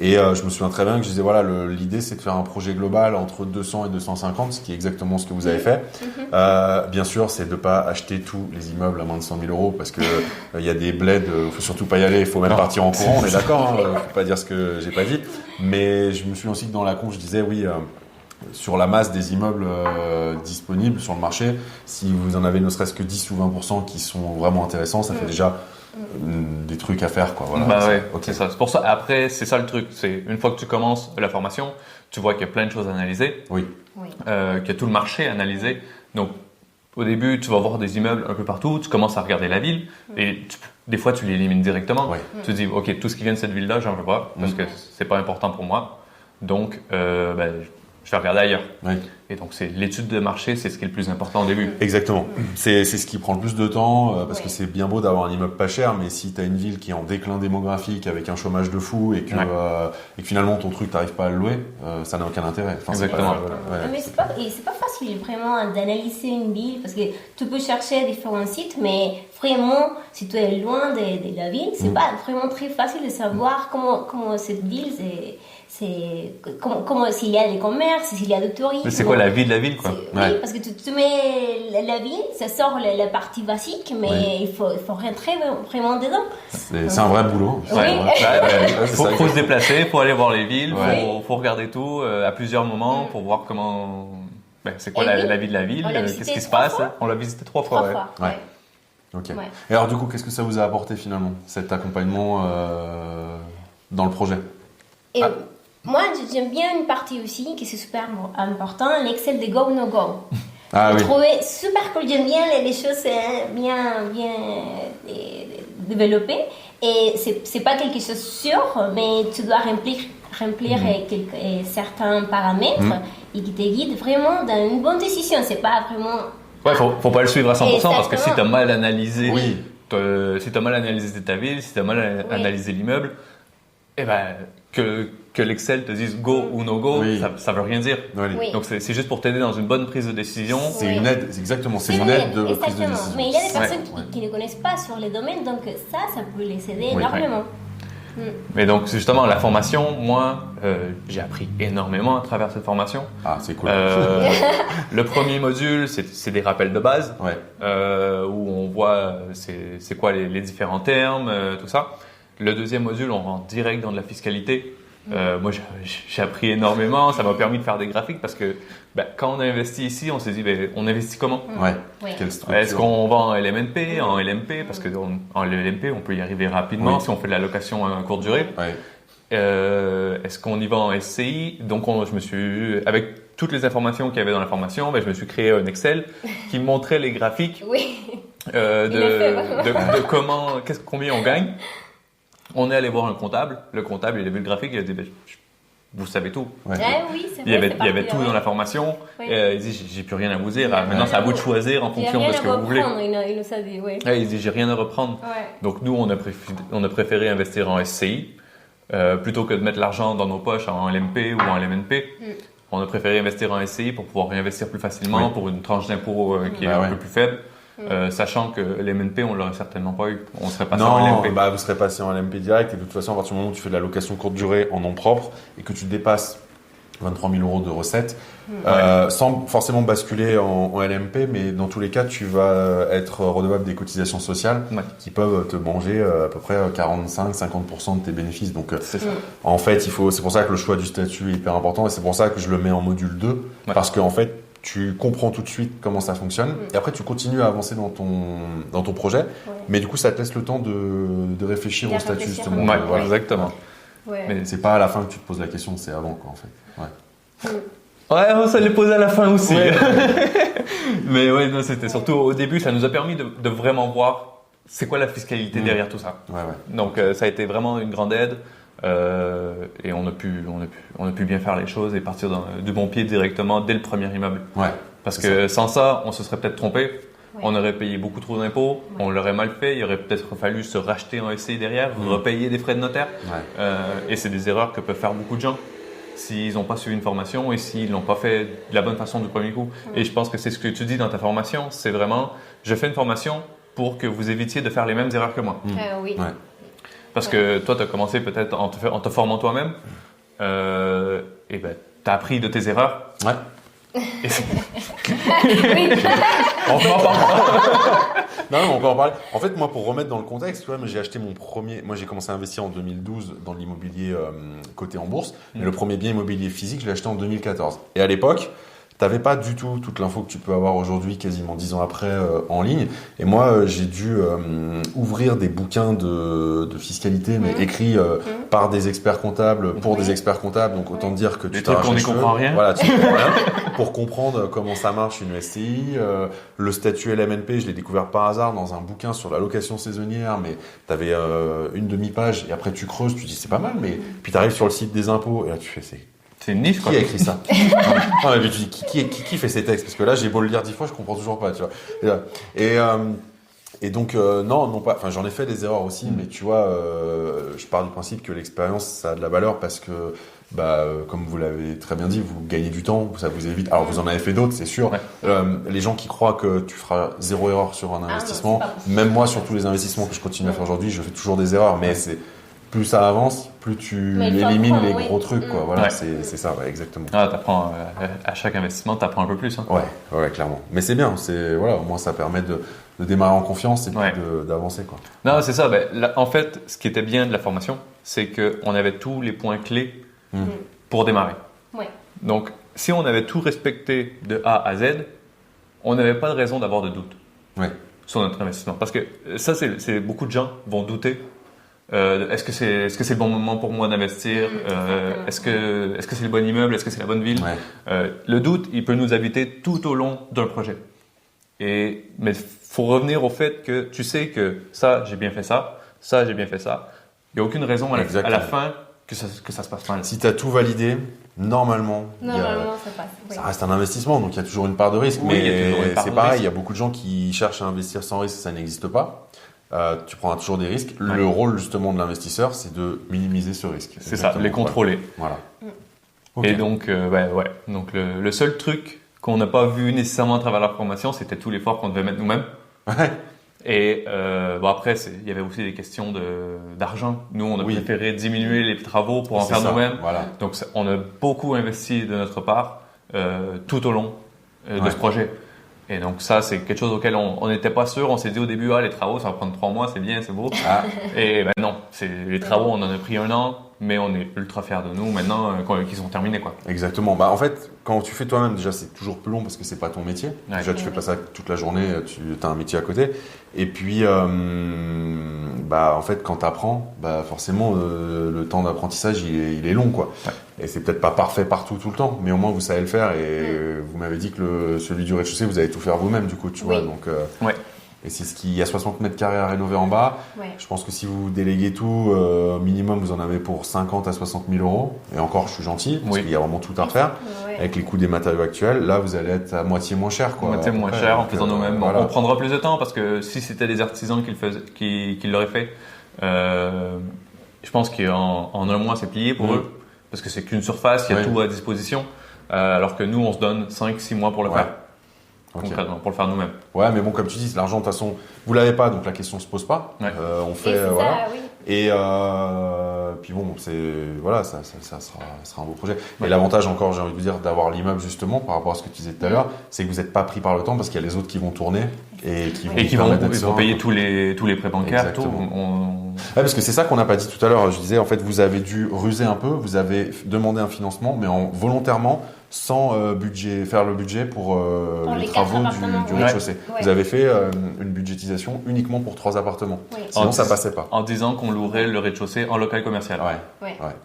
Et je me souviens très bien que je disais l'idée c'est de faire un projet global entre 200 et 250, ce qui est exactement ce que vous avez fait. Bien sûr, c'est de pas acheter tous les immeubles à moins de 100 000 euros parce que il y a des bleds, faut surtout pas y aller, il faut même partir en courant, on est d'accord, faut pas dire ce que j'ai pas dit. Mais je me souviens aussi que dans la con, je disais sur la masse des immeubles disponibles sur le marché, si vous en avez ne serait-ce que 10 ou 20% qui sont vraiment intéressants, ça fait déjà des trucs à faire, quoi. Voilà. C'est ça. C'est pour ça. Après, c'est ça le truc. C'est une fois que tu commences la formation, tu vois qu'il y a plein de choses à analyser. Oui. Qu'il y a tout le marché à analyser. Donc, au début, tu vas voir des immeubles un peu partout. Tu commences à regarder la ville et des fois, tu l'élimines directement. Tu te dis, ok, tout ce qui vient de cette ville-là, j'en veux pas parce que c'est pas important pour moi. Donc, je vais regarder ailleurs. Ouais. Et donc, l'étude de marché, c'est ce qui est le plus important au début. Exactement. C'est ce qui prend le plus de temps parce que Ouais. c'est bien beau d'avoir un immeuble pas cher, mais si tu as une ville qui est en déclin démographique avec un chômage de fou et que finalement ton truc t'arrives pas à le louer, ça n'a aucun intérêt. Enfin, Exactement. Mais c'est pas facile vraiment d'analyser une ville parce que tu peux chercher différents sites, mais vraiment, si tu es loin de la ville, c'est pas vraiment très facile de savoir comment cette ville, comment s'il y a des commerces, s'il y a du tourisme. Mais c'est quoi la vie de la ville, quoi? Oui, parce que tu mets la ville, ça sort la partie basique, mais il faut rentrer vraiment dedans. C'est un vrai boulot. Oui. Faut se déplacer, faut aller voir les villes, Ouais. faut regarder tout à plusieurs moments pour voir comment. C'est quoi la vie de la ville, On l'a qu'est-ce visité qui se 3 passe. fois. On l'a visité 3 fois. 3 ouais. fois. Ouais. Ouais. Ok. Ouais. Et alors du coup, qu'est-ce que ça vous a apporté finalement, cet accompagnement dans le projet? Et moi, j'aime bien une partie aussi qui c'est super important, l'Excel de Go No Go. Ah J'ai oui. trouvé super cool, j'aime bien les choses bien développées. Et c'est pas quelque chose sûr, mais tu dois remplir certains paramètres et qui te guident vraiment dans une bonne décision. C'est pas vraiment. Ouais, faut pas le suivre à 100% parce que si Exactement. t'as mal analysé, Oui. si t'as mal analysé ta ville, si t'as mal Oui. analysé l'immeuble, eh ben que l'Excel te dise go ou no go, Oui. ça veut rien dire. Ouais, Oui. Donc c'est juste pour t'aider dans une bonne prise de décision. C'est Oui. une aide, exactement, c'est une aide de prise de Exactement. décision. Mais il y a des personnes Ouais. qui ne connaissent pas sur les domaines, donc ça peut les aider Oui. énormément. Mais donc justement la formation, moi j'ai appris énormément à travers cette formation. Ah, c'est cool. Le premier module, c'est des rappels de base. Ouais. Où on voit c'est quoi les différents termes, tout ça. Le deuxième module, on rentre direct dans de la fiscalité. Moi, j'ai appris énormément. Ça m'a permis de faire des graphiques parce que quand on a investi ici, on s'est dit, on investit comment? Ouais. Oui. Quelle structure. Est-ce qu'on va en LMNP, en LMP? Parce que en LMP, on peut y arriver rapidement Oui. si on fait de la location à courte durée. Ouais. Est-ce qu'on y va en SCI? Donc, je me suis, avec toutes les informations qu'il y avait dans la formation, je me suis créé un Excel qui me montrait les graphiques Oui. Il l'a fait, de combien on gagne. On est allé voir un comptable. Le comptable, il a vu le graphique, il a dit, vous savez tout. Ouais. Ah oui, c'est Il y vrai, avait tout dans la formation. Oui. Il dit, j'ai plus rien à vous dire. Il y a Maintenant, c'est à rien vous de à- choisir en Il y a fonction rien de ce à que vous voulez. reprendre, il nous a dit, oui. Il dit, j'ai rien à reprendre. Ouais. Donc, nous, on a préféré investir en SCI plutôt que de mettre l'argent dans nos poches en LMP ou en LMNP. On a préféré investir en SCI pour pouvoir réinvestir plus facilement Oui. pour une tranche d'impôt qui est Bah un ouais. peu plus faible. Sachant que l'MNP, on l'aurait certainement pas eu. On serait passé en Non, LMP. vous serez passé en LMP direct et de toute façon, à partir du moment où tu fais de la location courte durée en nom propre et que tu dépasses 23 000 euros de recettes, sans forcément basculer en LMP, mais dans tous les cas, tu vas être redevable des cotisations sociales Ouais. qui peuvent te manger à peu près 45-50% de tes bénéfices. Donc, C'est ça. en fait, c'est pour ça que le choix du statut est hyper important et c'est pour ça que je le mets en module 2 Ouais. parce qu'en fait, tu comprends tout de suite comment ça fonctionne et après tu continues à avancer dans ton projet, mais du coup ça te laisse le temps de réfléchir Bien au statut réfléchir. justement. Ouais, Voilà. exactement. Ouais. Mais c'est pas à la fin que tu te poses la question, c'est avant quoi en fait. Ouais. Ouais, on s'est les posé à la fin aussi. Mais ouais, non, c'était surtout au début, ça nous a permis de vraiment voir c'est quoi la fiscalité derrière tout ça. Ouais. Donc ça a été vraiment une grande aide et on a pu bien faire les choses et partir du bon pied directement dès le premier immeuble. Ouais. Parce C'est que sans ça, on se serait peut-être trompé. Ouais. On aurait payé beaucoup trop d'impôts, on l'aurait mal fait, il aurait peut-être fallu se racheter en SCI derrière, repayer des frais de notaire. Ouais. Et c'est des erreurs que peuvent faire beaucoup de gens s'ils n'ont pas suivi une formation et s'ils l'ont pas fait de la bonne façon du premier coup. Et je pense que c'est ce que tu dis dans ta formation, c'est vraiment, je fais une formation pour que vous évitiez de faire les mêmes erreurs que moi. Oui. Ouais. Parce que toi, tu as commencé peut-être en te formant toi-même, et ben, tu as appris de tes erreurs. Ouais. Et c'est- Oui. on peut en parler. Non, mais on peut en parler. En fait, moi, pour remettre dans le contexte, tu vois, j'ai acheté mon premier. Moi, j'ai commencé à investir en 2012 dans l'immobilier coté en bourse. Mais le premier bien immobilier physique, je l'ai acheté en 2014. Et à l'époque, t'avais pas du tout toute l'info que tu peux avoir aujourd'hui, quasiment 10 ans après, en ligne. Et moi, j'ai dû ouvrir des bouquins de fiscalité, mais écrits par des experts comptables, pour des experts comptables. Donc, autant dire que Des tu trucs t'arraches qu'on les n'y cheveux. comprend rien. Voilà, tu comprends rien. Pour comprendre comment ça marche une SCI, le statut LMNP, je l'ai découvert par hasard dans un bouquin sur la location saisonnière, mais t'avais une demi-page et après tu creuses, tu dis c'est pas mal, mais puis t'arrives sur le site des impôts et là tu fais C'est une niche, quoi. Qui a écrit ça? Non, mais tu dis, qui fait ces textes? Parce que là, j'ai beau le lire 10 fois, je comprends toujours pas, tu vois. Et donc, non, pas. Enfin, j'en ai fait des erreurs aussi, mais tu vois, je pars du principe que l'expérience, ça a de la valeur parce que, comme vous l'avez très bien dit, vous gagnez du temps, ça vous évite. Alors, vous en avez fait d'autres, c'est sûr. Ouais. Les gens qui croient que tu feras 0 erreur sur un investissement, non, même moi, sur tous les investissements que je continue à faire aujourd'hui, je fais toujours des erreurs, mais c'est plus ça avance, plus tu élimines les gros trucs, quoi. Voilà, Ouais. c'est ça, ouais, exactement. Ah, t'apprends, à chaque investissement, t'apprends un peu plus. Hein. Ouais, clairement. Mais c'est bien, voilà, au moins ça permet de démarrer en confiance et puis d'avancer, quoi. Non, c'est ça. En fait, ce qui était bien de la formation, c'est qu'on avait tous les points clés pour démarrer. Ouais. Donc, si on avait tout respecté de A à Z, on n'avait pas de raison d'avoir de doute sur notre investissement. Parce que ça, c'est beaucoup de gens vont douter. Est-ce que c'est le bon moment pour moi d'investir? Est-ce que c'est le bon immeuble? Est-ce que c'est la bonne ville? Le doute, il peut nous habiter tout au long d'un projet. Mais faut revenir au fait que tu sais que ça, j'ai bien fait ça, ça, j'ai bien fait ça. Il n'y a aucune raison à la fin que ça se passe mal. Si tu as tout validé, normalement ça passe. Oui. Ça reste un investissement, donc il y a toujours une part de risque. Oui, il y a toujours une mais part c'est de pareil, risque. il y a beaucoup de gens qui cherchent à investir sans risque, ça n'existe pas. Tu prendras toujours des risques. Le rôle justement de l'investisseur, c'est de minimiser ce risque. C'est ça, les contrôler. Voilà. Okay. Et donc, donc le seul truc qu'on n'a pas vu nécessairement à travers la formation, c'était tout l'effort qu'on devait mettre nous-mêmes. Ouais. Et après, il y avait aussi des questions d'argent. Nous, on a préféré diminuer les travaux pour en faire nous-mêmes. Voilà. Donc, on a beaucoup investi de notre part tout au long de ce projet. Et donc ça, c'est quelque chose auquel on n'était pas sûr. On s'est dit au début, les travaux, ça va prendre 3 mois, c'est bien, c'est beau. Et non, les travaux, on en a pris 1 an, mais on est ultra fiers de nous maintenant qu'ils sont terminés, quoi. Exactement. En fait, quand tu fais toi-même, déjà, c'est toujours plus long parce que c'est pas ton métier. Déjà, tu fais pas ça toute la journée, tu as un métier à côté. Et puis, en fait, quand tu apprends, forcément, le temps d'apprentissage, il est long, quoi. Ouais. Et c'est peut-être pas parfait partout, tout le temps, mais au moins, vous savez le faire. Et vous m'avez dit que celui du rez-de-chaussée, vous allez tout faire vous-même, du coup, tu vois. Donc, et c'est ce qu'il y a 60 mètres carrés à rénover en bas. Je pense que si vous déléguez tout, minimum, vous en avez pour 50 à 60 000 euros. Et encore, je suis gentil, parce qu'il y a vraiment tout à refaire. Avec les coûts des matériaux actuels, là, vous allez être à moitié moins cher, quoi. Moitié moins cher en faisant nous-mêmes. Voilà. On prendra plus de temps parce que si c'était des artisans qui l'auraient fait, je pense qu'en 1 mois, c'est plié pour eux. Parce que c'est qu'une surface, il y a tout à disposition. Alors que nous, on se donne 5-6 mois pour le faire. Concrètement, pour le faire nous-mêmes. Ouais, mais bon, comme tu dis, l'argent, de toute façon, vous l'avez pas, donc la question se pose pas. On fait, Et puis bon, ça sera un beau projet. Mais l'avantage encore, j'ai envie de vous dire, d'avoir l'immeuble justement, par rapport à ce que tu disais tout à l'heure, c'est que vous n'êtes pas pris par le temps parce qu'il y a les autres qui vont tourner et qui vont payer tous les prêts bancaires. Tout. Parce que c'est ça qu'on n'a pas dit tout à l'heure. Je disais, en fait, vous avez dû ruser un peu, vous avez demandé un financement, mais volontairement, sans faire le budget pour les travaux du rez-de-chaussée. Vous avez fait une budgétisation uniquement pour 3 appartements. Sinon, ça passait pas. En disant qu'on louerait le rez-de-chaussée en local commercial.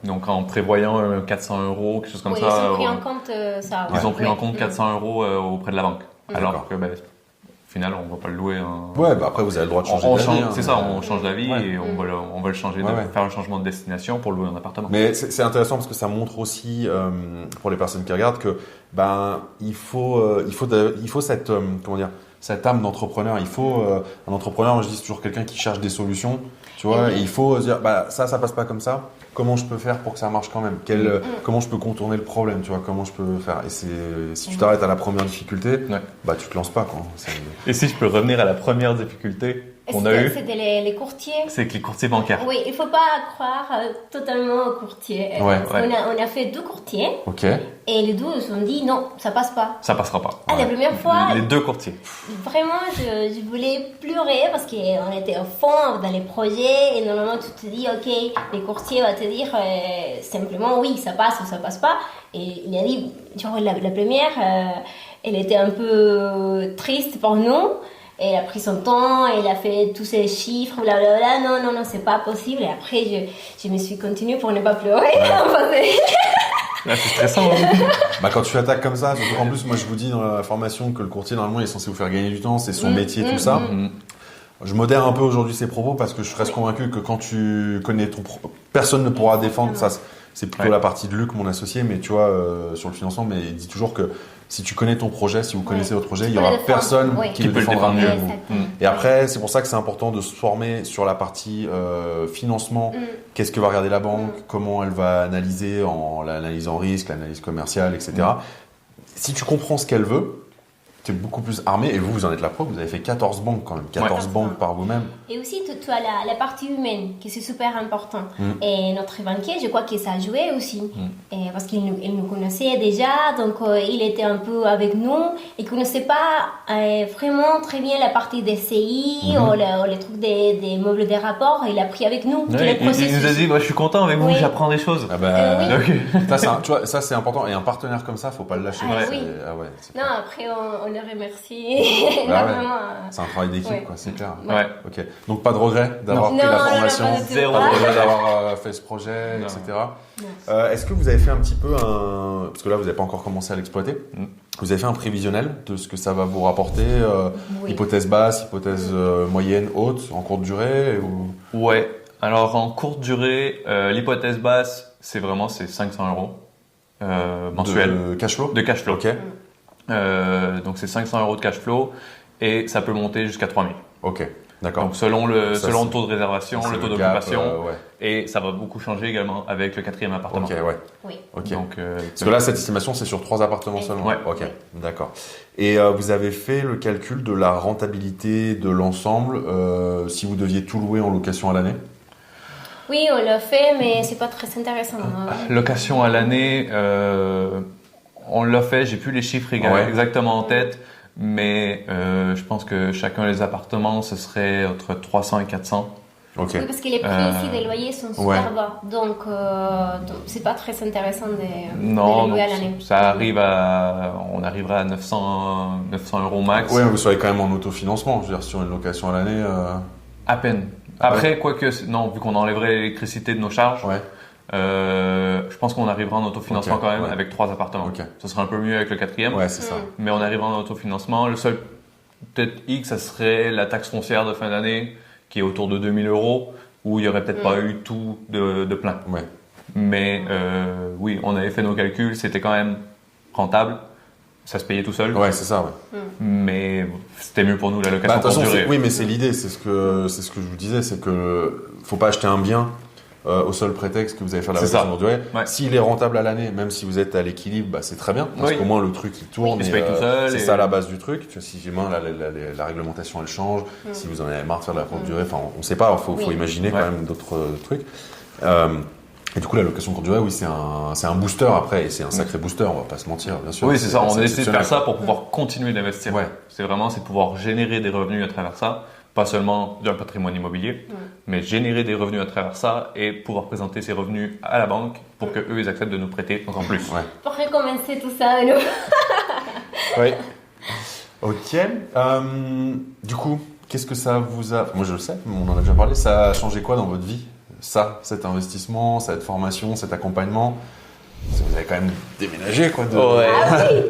Donc en prévoyant 400 euros, quelque chose comme ça. Ils ont pris en compte ça. Ils ont pris en compte 400 euros auprès de la banque. Alors que au final, on ne va pas le louer. Après, vous avez le droit de changer d'avis. C'est ça, on change d'avis et on va le changer, faire un changement de destination pour louer un appartement. Mais c'est intéressant parce que ça montre aussi, pour les personnes qui regardent, que il faut cette, cette âme d'entrepreneur. Il faut un entrepreneur, moi je dis toujours quelqu'un qui cherche des solutions, tu vois. Et il faut dire, ça passe pas comme ça. Comment je peux faire pour que ça marche quand même? Comment je peux contourner le problème, tu vois? Comment je peux faire? Et si tu t'arrêtes à la première difficulté, tu te lances pas, quoi. Et si je peux revenir à la première difficulté qu'on a eue, c'était les courtiers. C'est que les courtiers bancaires. Oui, il faut pas croire totalement aux courtiers. On a fait 2 courtiers. Ok. Et les 2 se sont dit non, ça passe pas. Ça passera pas. La première fois. Les 2 courtiers. Vraiment, je voulais pleurer parce qu'on était au fond dans les projets et normalement tu te dis ok, les courtiers vont te dire simplement oui, ça passe ou ça passe pas. Et il a dit, genre la première, elle était un peu triste pour nous. Et elle a pris son temps, elle a fait tous ces chiffres, blablabla. Non, c'est pas possible. Et après, je me suis continuée pour ne pas pleurer. Là, c'est stressant. Quand tu attaques comme ça, surtout qu'en plus, moi, je vous dis dans la formation que le courtier, normalement, il est censé vous faire gagner du temps, c'est son métier, tout ça. Je modère un peu aujourd'hui ces propos parce que je reste convaincu que quand tu connais personne ne pourra défendre ça. C'est plutôt la partie de Luc, mon associé, mais tu vois, sur le financement, mais il dit toujours que si tu connais ton projet, si vous connaissez votre projet, il n'y aura personne qui le défendra mieux que vous. Et après, c'est pour ça que c'est important de se former sur la partie financement. Qu'est-ce que va regarder la banque, comment elle va analyser l'analyse en risque, l'analyse commerciale, etc. Si tu comprends ce qu'elle veut, tu es beaucoup plus armé. Et vous en êtes la preuve, vous avez fait 14 banques quand même, 14 banques par vous-même. Et aussi, tu as la partie humaine, qui c'est super important. Et notre banquier, je crois que ça a joué aussi. Et parce qu'il nous connaissait déjà, donc il était un peu avec nous. Il ne connaissait pas vraiment très bien la partie des CI ou les trucs des meubles des rapports. Il a pris avec nous tout le processus. Il nous a dit, je suis content avec vous, j'apprends des choses. Tu vois, ça c'est important. Et un partenaire comme ça, il ne faut pas le lâcher. Non, après on le remercie énormément. C'est un travail d'équipe, quoi, c'est clair. Ouais. Ok. Donc pas de regret d'avoir pris la formation, zéro pas de regret d'avoir fait ce projet, etc. Est-ce que vous avez fait un petit peu parce que là vous n'avez pas encore commencé à l'exploiter, vous avez fait un prévisionnel de ce que ça va vous rapporter, hypothèse basse, hypothèse moyenne, haute, en courte durée Ouais. Alors en courte durée, l'hypothèse basse, c'est 500 € mensuels. De cash flow. De cash flow. Ok. Donc c'est 500 € de cash flow et ça peut monter jusqu'à 3000. Ok, d'accord. Donc selon le taux de réservation, le taux d'occupation, et ça va beaucoup changer également avec le 4e appartement. Ok, ouais. Oui. Ok. Donc, parce que là, cette estimation, c'est sur 3 appartements seulement. Ouais. Ok, d'accord. Et vous avez fait le calcul de la rentabilité de l'ensemble si vous deviez tout louer en location à l'année? Oui, on l'a fait, mais c'est pas très intéressant. Location à l'année, on l'a fait, j'ai plus les chiffres exactement en tête, mais je pense que chacun des appartements, ce serait entre 300 et 400. Okay. Oui, parce que les prix ici des loyers sont super bas, donc c'est pas très intéressant de louer à l'année. Ça arrive on arrivera à 900 € max. Oui, vous serez quand même en autofinancement, je veux dire, sur une location à l'année. À peine. Après, non, vu qu'on enlèverait l'électricité de nos charges, je pense qu'on arrivera en autofinancement quand même avec 3 appartements. Ça serait un peu mieux avec le 4e. Ouais, c'est ça. Mais on arrivera en autofinancement. Le seul peut-être X, ça serait la taxe foncière de fin d'année qui est autour de 2000 €, où il n'y aurait peut-être pas eu tout de plein. Ouais. Mais oui, on avait fait nos calculs, c'était quand même rentable. Ça se payait tout seul. Ouais, c'est ça, ouais. Mais c'était mieux pour nous la location courte durée. Oui, mais c'est l'idée, c'est ce que je vous disais, c'est que faut pas acheter un bien au seul prétexte que vous allez faire la location courte durée. Ouais. S'il est rentable à l'année, même si vous êtes à l'équilibre, c'est très bien, parce qu'au moins le truc il tourne. Il se paye tout seul. C'est ça la base du truc. Tu vois, si la réglementation elle change, si vous en avez marre de faire de la courte durée, enfin on sait pas, faut imaginer quand même d'autres trucs. Et du coup, la location courte durée, oui, c'est un booster après, et c'est un sacré booster, on va pas se mentir, bien sûr. Oui, c'est ça, on a essayé de faire ça pour pouvoir continuer d'investir. Ouais. C'est pouvoir générer des revenus à travers ça, pas seulement d'un patrimoine immobilier, mais générer des revenus à travers ça et pouvoir présenter ces revenus à la banque pour qu'eux, ils acceptent de nous prêter encore plus. Ouais. Pour recommencer tout ça, nous. Oui. Ok. Du coup, qu'est-ce que ça vous a... Moi, je le sais, on en a déjà parlé, ça a changé quoi dans votre vie ? Cet investissement, cette formation, cet accompagnement, vous avez quand même déménagé, quoi.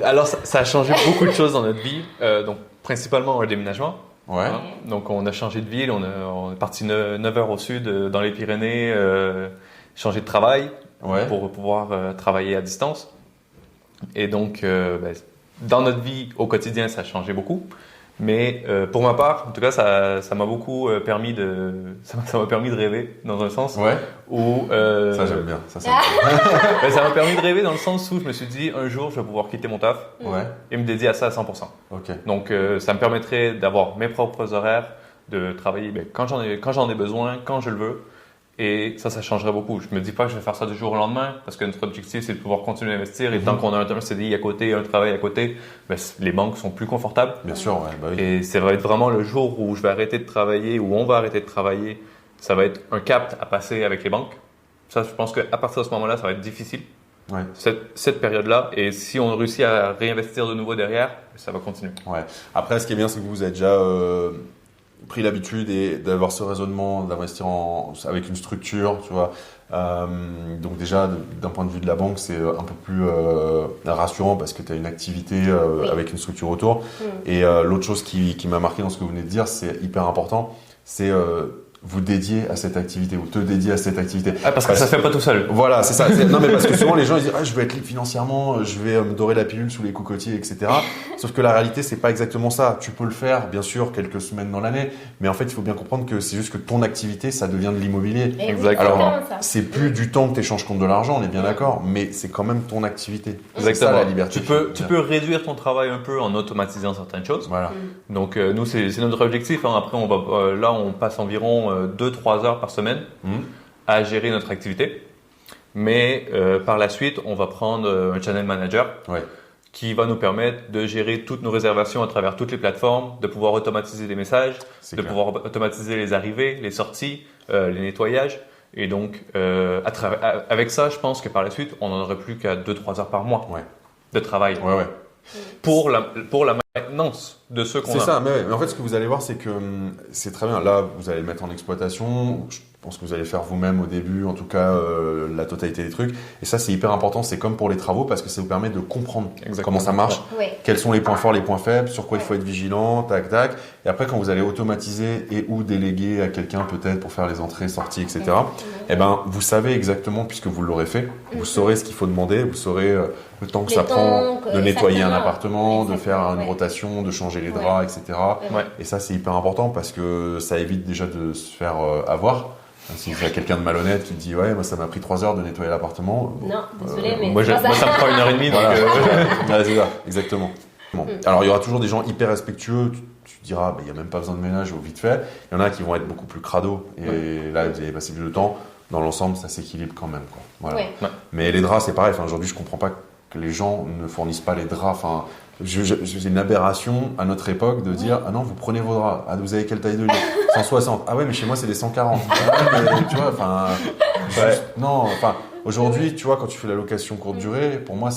Alors, ça a changé beaucoup de choses dans notre vie. Donc, principalement un déménagement. Ouais. Hein? Donc, on a changé de ville. On est parti 9 heures au sud, dans les Pyrénées, changer de travail pour pouvoir travailler à distance. Et donc, dans notre vie au quotidien, ça a changé beaucoup. Mais pour ma part, en tout cas, ça m'a beaucoup permis ça m'a permis de rêver dans un sens où ça j'aime bien. Ça m'a permis de rêver dans le sens où je me suis dit un jour je vais pouvoir quitter mon taf et me dédier à ça à 100%. Okay. Donc ça me permettrait d'avoir mes propres horaires, de travailler quand j'en ai besoin, quand je le veux. Et ça changerait beaucoup. Je me dis pas que je vais faire ça du jour au lendemain, parce que notre objectif, c'est de pouvoir continuer à investir. Et tant qu'on a un CDI à côté, un travail à côté, les banques sont plus confortables. Bien sûr, oui. Et ça va être vraiment le jour où je vais arrêter de travailler, où on va arrêter de travailler. Ça va être un cap à passer avec les banques. Ça, je pense qu'à partir de ce moment-là, ça va être difficile. Ouais. Cette période-là. Et si on réussit à réinvestir de nouveau derrière, ça va continuer. Ouais. Après, ce qui est bien, c'est que vous avez déjà... pris l'habitude et d'avoir ce raisonnement, d'investir avec une structure, tu vois. Donc déjà, d'un point de vue de la banque, c'est un peu plus rassurant parce que tu as une activité avec une structure autour. Et l'autre chose qui m'a marqué dans ce que vous venez de dire, c'est hyper important, c'est vous dédier à cette activité, ou te dédier à cette activité. Ah, parce que ça se fait pas tout seul. Voilà, c'est ça. Non, mais parce que souvent les gens ils disent je vais être libre financièrement, je vais me dorer la pilule sous les cocotiers, etc. Sauf que la réalité, c'est pas exactement ça. Tu peux le faire, bien sûr, quelques semaines dans l'année, mais en fait, il faut bien comprendre que c'est juste que ton activité, ça devient de l'immobilier. Exactement. Alors, c'est plus du temps que tu échanges contre de l'argent, on est bien d'accord, mais c'est quand même ton activité. Exactement. C'est ça, la liberté. Tu peux réduire ton travail un peu en automatisant certaines choses. Voilà. Donc nous, c'est notre objectif. Hein. Après, on passe environ 2-3 heures par semaine à gérer notre activité. Mais par la suite, on va prendre un channel manager qui va nous permettre de gérer toutes nos réservations à travers toutes les plateformes, de pouvoir automatiser les messages, pouvoir automatiser les arrivées, les sorties, les nettoyages. Et donc, avec ça, je pense que par la suite, on n'en aurait plus qu'à 2-3 heures par mois de travail pour la maintenance de ceux qu'on a. C'est ça, mais en fait, ce que vous allez voir, c'est que c'est très bien. Là, vous allez le mettre en exploitation. Je pense que vous allez faire vous-même au début, en tout cas, la totalité des trucs. Et ça, c'est hyper important. C'est comme pour les travaux parce que ça vous permet de comprendre comment ça marche, quels sont les points forts, les points faibles, sur quoi il faut être vigilant, tac, tac. Et après, quand vous allez automatiser et ou déléguer à quelqu'un peut-être pour faire les entrées, sorties, etc., eh ben, vous savez exactement, puisque vous l'aurez fait, vous saurez ce qu'il faut demander, vous saurez le temps que ça prend de nettoyer un appartement, de faire une rotation, de changer les draps, etc. Et ça, c'est hyper important parce que ça évite déjà de se faire avoir. Si tu as quelqu'un de malhonnête qui te dit moi ça m'a pris 3 heures de nettoyer l'appartement. Non, désolé, mais moi ça me prend 1h30. Voilà, c'est ça, exactement. Bon. Alors il y aura toujours des gens hyper respectueux. Tu diras, il n'y a même pas besoin de ménage au vite fait. Il y en a qui vont être beaucoup plus crado et là vous allez passer plus de temps. Dans l'ensemble, ça s'équilibre quand même, quoi. Voilà. Mais les draps, c'est pareil. Enfin, aujourd'hui, je comprends pas que les gens ne fournissent pas les draps. Enfin, c'est une aberration à notre époque de dire ah non, vous prenez vos draps. Ah, vous avez quelle taille de lit? 160. Ah ouais, mais chez moi c'est des 140. Ah ouais, mais, tu vois, enfin, non, enfin, aujourd'hui, tu vois, quand tu fais la location courte durée, pour moi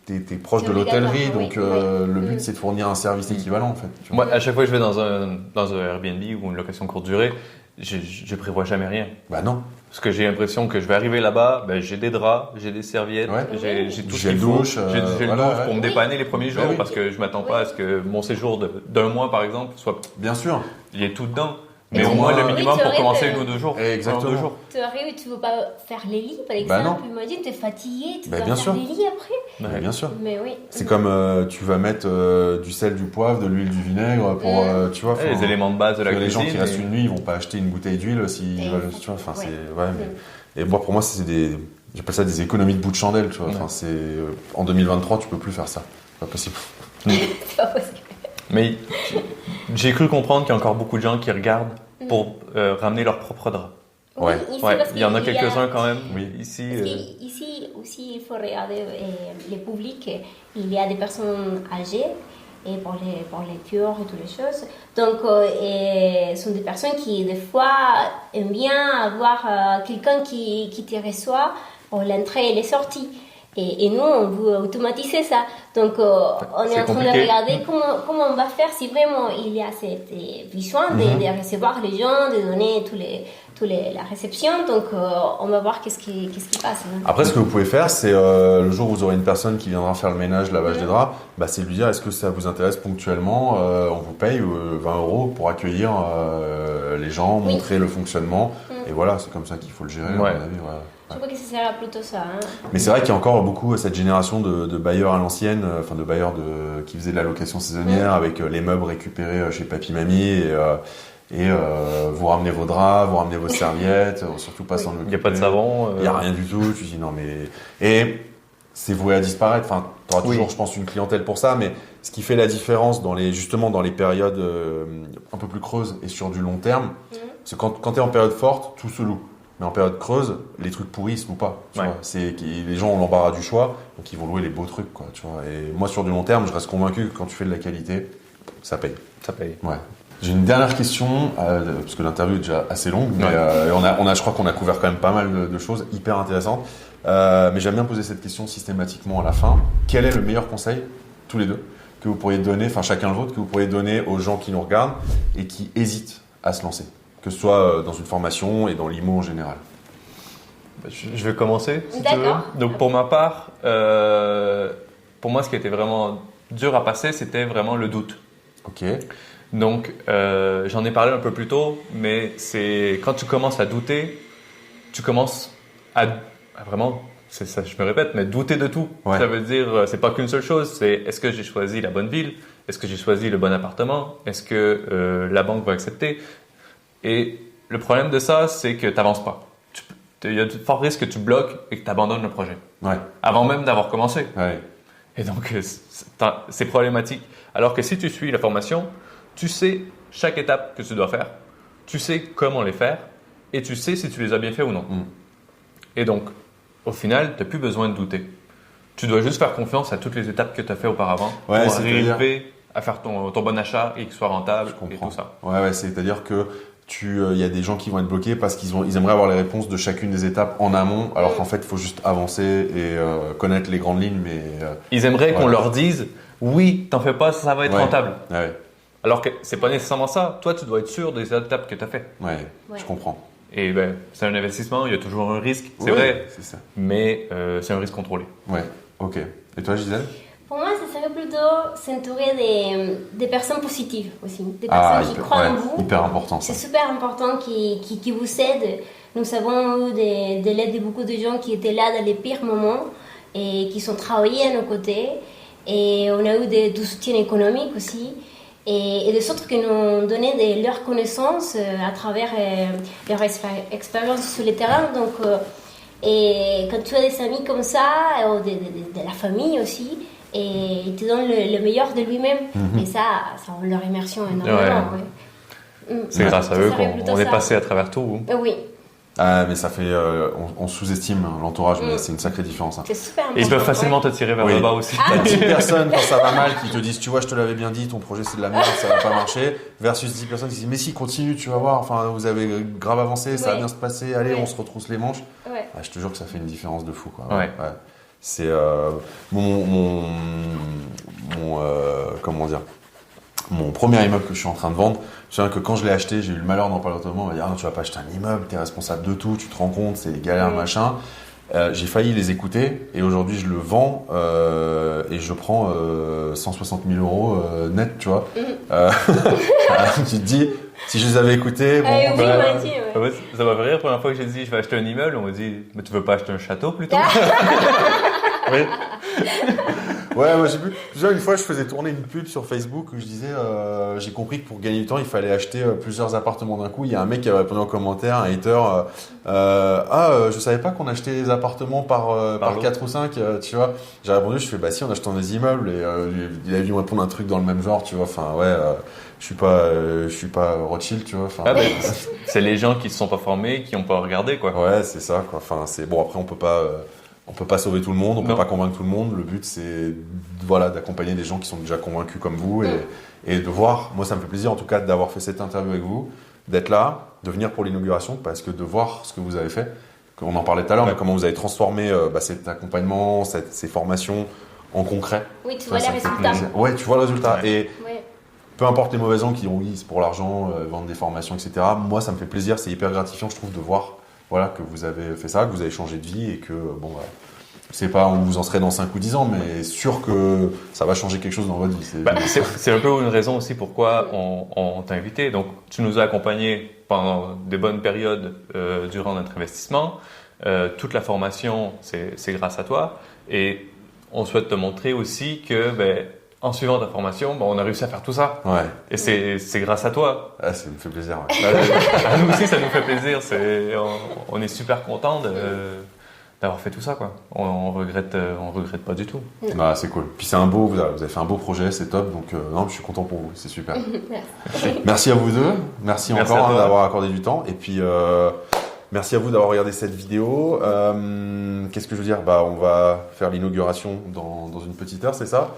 t'es proche de l'hôtellerie, donc le but c'est de fournir un service équivalent en fait. Tu vois. Moi, à chaque fois que je vais dans un Airbnb ou une location courte durée, je prévois jamais rien. Bah non. Parce que j'ai l'impression que je vais arriver là-bas, j'ai des draps, j'ai des serviettes, j'ai tout ce qu'il faut. J'ai le douche pour me dépanner les premiers jours parce que je m'attends pas à ce que mon séjour d'un mois par exemple soit bien sûr il y ait tout dedans. Mais au moins le minimum pour commencer 1 ou 2 jours. Exactement. 2 jours. Tu arrives et tu veux pas faire les lits par exemple. Bah non. Imagine, tu es fatigué, tu vas bien faire sûr. les lits après. Bah, bien sûr. Mais oui. C'est comme tu vas mettre du sel, du poivre, de l'huile, du vinaigre pour tu vois. Les éléments de base de la cuisine. Les gens qui restent une nuit, ils vont pas acheter une bouteille d'huile s'ils veulent. Tu vois. Enfin et moi pour moi j'appelle ça des économies de bout de chandelle. Tu vois. Enfin en 2023 tu peux plus faire ça. C'est pas possible. C'est pas possible. Mais j'ai cru comprendre qu'il y a encore beaucoup de gens qui regardent pour ramener leurs propres draps. Oui, il y en a quelques-uns quand même. Oui. Ici aussi, il faut regarder le public. Il y a des personnes âgées et pour les cures et toutes les choses. Donc, ce sont des personnes qui, des fois, aiment bien avoir quelqu'un qui te reçoit pour l'entrée et les sorties. Et nous, on veut automatiser ça. Donc, on est en train de regarder comment on va faire si vraiment il y a cette besoin de recevoir les gens, de donner la réception. Donc, on va voir qu'est-ce qui passe. Hein. Après, ce que vous pouvez faire, c'est le jour où vous aurez une personne qui viendra faire le ménage, le lavage des draps, c'est lui dire est-ce que ça vous intéresse ponctuellement on vous paye 20 € pour accueillir les gens, montrer le fonctionnement. Et voilà, c'est comme ça qu'il faut le gérer, à mon avis. Je crois que ce sera plutôt ça. Hein. Mais c'est vrai qu'il y a encore beaucoup cette génération de bailleurs à l'ancienne, de bailleurs qui faisaient de la location saisonnière avec les meubles récupérés chez papy mamie et vous ramenez vos draps, vous ramenez vos serviettes, surtout pas s'en occuper. Il n'y a pas de savon. Il n'y a rien du tout. Tu dis non mais et c'est voué à disparaître. Enfin, tu auras toujours, je pense, une clientèle pour ça. Mais ce qui fait la différence justement dans les périodes un peu plus creuses et sur du long terme, c'est quand tu es en période forte, tout se loue. Mais en période creuse, les trucs pourris ils se louent pas. Tu vois. Les gens ont l'embarras du choix, donc ils vont louer les beaux trucs. Quoi, tu vois. Et moi, sur du long terme, je reste convaincu que quand tu fais de la qualité, ça paye. Ça paye. Ouais. J'ai une dernière question, parce que l'interview est déjà assez longue, mais je crois qu'on a couvert quand même pas mal de choses hyper intéressantes. Mais j'aime bien poser cette question systématiquement à la fin. Quel est le meilleur conseil, tous les deux, que vous pourriez donner, enfin chacun le vôtre, que vous pourriez donner aux gens qui nous regardent et qui hésitent à se lancer, que ce soit dans une formation et dans l'IMO en général? Je vais commencer, si tu veux. Donc pour ma part, pour moi, ce qui était vraiment dur à passer, c'était vraiment le doute. Ok. Donc, j'en ai parlé un peu plus tôt, mais c'est quand tu commences à douter, tu commences à vraiment, c'est ça, je me répète, mais douter de tout. Ouais. Ça veut dire, c'est pas qu'une seule chose, c'est est-ce que j'ai choisi la bonne ville? Est-ce que j'ai choisi le bon appartement? Est-ce que la banque va accepter? Et le problème de ça, c'est que tu n'avances pas. Il y a de forts risques que tu bloques et que tu abandonnes le projet. Ouais. Avant même d'avoir commencé. Ouais. Et donc, c'est problématique. Alors que si tu suis la formation, tu sais chaque étape que tu dois faire, tu sais comment les faire et tu sais si tu les as bien fait ou non. Et donc, au final, tu n'as plus besoin de douter. Tu dois juste faire confiance à toutes les étapes que tu as fait auparavant pour arriver à faire ton bon achat et qu'il soit rentable et tout ça. Ouais, c'est-à-dire que il y a des gens qui vont être bloqués parce qu'ils aimeraient avoir les réponses de chacune des étapes en amont, alors qu'en fait, il faut juste avancer et connaître les grandes lignes. Mais ils aimeraient qu'on leur dise oui, t'en fais pas, ça va être rentable. Ouais. Alors que c'est pas nécessairement ça. Toi, tu dois être sûr des étapes que tu as fait. Ouais, je comprends. Et ben, c'est un investissement, il y a toujours un risque, c'est vrai. C'est ça. Mais c'est un risque contrôlé. Ouais, ok. Et toi, Gisèle? Pour moi, ça serait plutôt s'entourer des personnes positives aussi, des personnes qui croient en vous. Hyper important. C'est super important qui vous aident. Nous avons eu de l'aide de beaucoup de gens qui étaient là dans les pires moments et qui sont travaillés à nos côtés. Et on a eu du soutien économique aussi. Et des autres qui nous ont donné de leurs connaissances à travers leur expérience sur le terrain. Donc, et quand tu as des amis comme ça, ou de la famille aussi, et il te donne le meilleur de lui-même. Et ça on leur immersion énormément. Ouais. C'est grâce à eux qu'on est passé à travers tout. Oui. Ah, mais ça fait. On sous-estime l'entourage, mais c'est une sacrée différence. Hein. C'est super important. Et ils peuvent facilement te tirer vers le bas aussi. T'as 10 personnes quand ça va mal qui te disent, tu vois, je te l'avais bien dit, ton projet c'est de la merde, ça va pas marcher. Versus 10 personnes qui disent, mais si, continue, tu vas voir, enfin, vous avez grave avancé, ça va bien se passer, allez, on se retrousse les manches. Ouais. Je te jure que ça fait une différence de fou, quoi. Ouais. C'est comment dire, mon premier immeuble que je suis en train de vendre. Je sais que quand je l'ai acheté, j'ai eu le malheur d'en parler autrement. On m'a dit, ah non, tu vas pas acheter un immeuble, tu es responsable de tout, tu te rends compte, c'est galère, machin. J'ai failli les écouter et aujourd'hui je le vends et je prends 160 000 euros net, tu vois. Tu te dis, si je les avais écoutés, bon, ça m'a fait rire la première fois que j'ai dit je vais acheter un immeuble, on m'a dit mais tu veux pas acheter un château plutôt? Oui. Ouais, moi j'ai vu. Une fois, je faisais tourner une pub sur Facebook où je disais, j'ai compris que pour gagner du temps, il fallait acheter plusieurs appartements d'un coup. Il y a un mec qui avait répondu en commentaire, un hater, je savais pas qu'on achetait des appartements par 4 ou 5, tu vois. J'ai répondu, je fais, bah si, en achetant des immeubles. Et il a dû me répondre un truc dans le même genre, tu vois. Enfin, je suis pas Rothschild, tu vois. Enfin, c'est les gens qui se sont pas formés, qui ont pas regardé, quoi. Ouais, c'est ça, quoi. Enfin, c'est bon. Après, on peut pas sauver tout le monde, on peut pas convaincre tout le monde. Le but, c'est d'accompagner des gens qui sont déjà convaincus comme vous et de voir. Moi, ça me fait plaisir, en tout cas, d'avoir fait cette interview avec vous, d'être là, de venir pour l'inauguration, parce que de voir ce que vous avez fait. On en parlait tout à l'heure, mais comment vous avez transformé cet accompagnement, ces formations en concret. Oui, tu vois les résultats. Ouais, tu vois le résultat. Et peu importe les mauvais gens qui ont oui, c'est pour l'argent, vendre des formations, etc. Moi, ça me fait plaisir, c'est hyper gratifiant, je trouve, de voir. Voilà, que vous avez fait ça, que vous avez changé de vie et que, c'est pas où vous en serez dans 5 ou 10 ans, mais sûr que ça va changer quelque chose dans votre vie. C'est un peu une raison aussi pourquoi on t'a invité. Donc, tu nous as accompagnés pendant des bonnes périodes durant notre investissement. Toute la formation, c'est grâce à toi. Et on souhaite te montrer aussi que, en suivant ta formation, on a réussi à faire tout ça. Ouais. Et c'est grâce à toi. Ah, ça me fait plaisir. Ouais. À nous aussi, ça nous fait plaisir. On est super contents d'avoir fait tout ça, quoi. On regrette pas du tout. Bah, c'est cool. Puis vous avez fait un beau projet, c'est top. Donc, non, je suis content pour vous. C'est super. Merci à vous deux. Merci encore d'avoir accordé du temps. Et puis, merci à vous d'avoir regardé cette vidéo. Qu'est-ce que je veux dire? On va faire l'inauguration dans une petite heure, c'est ça?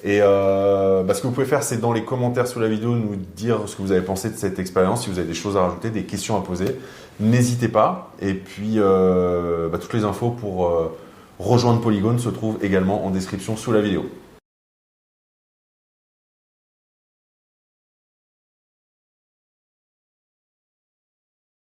Et ce que vous pouvez faire, c'est dans les commentaires sous la vidéo nous dire ce que vous avez pensé de cette expérience, si vous avez des choses à rajouter, des questions à poser. N'hésitez pas. Et puis, toutes les infos pour rejoindre Polygone se trouvent également en description sous la vidéo.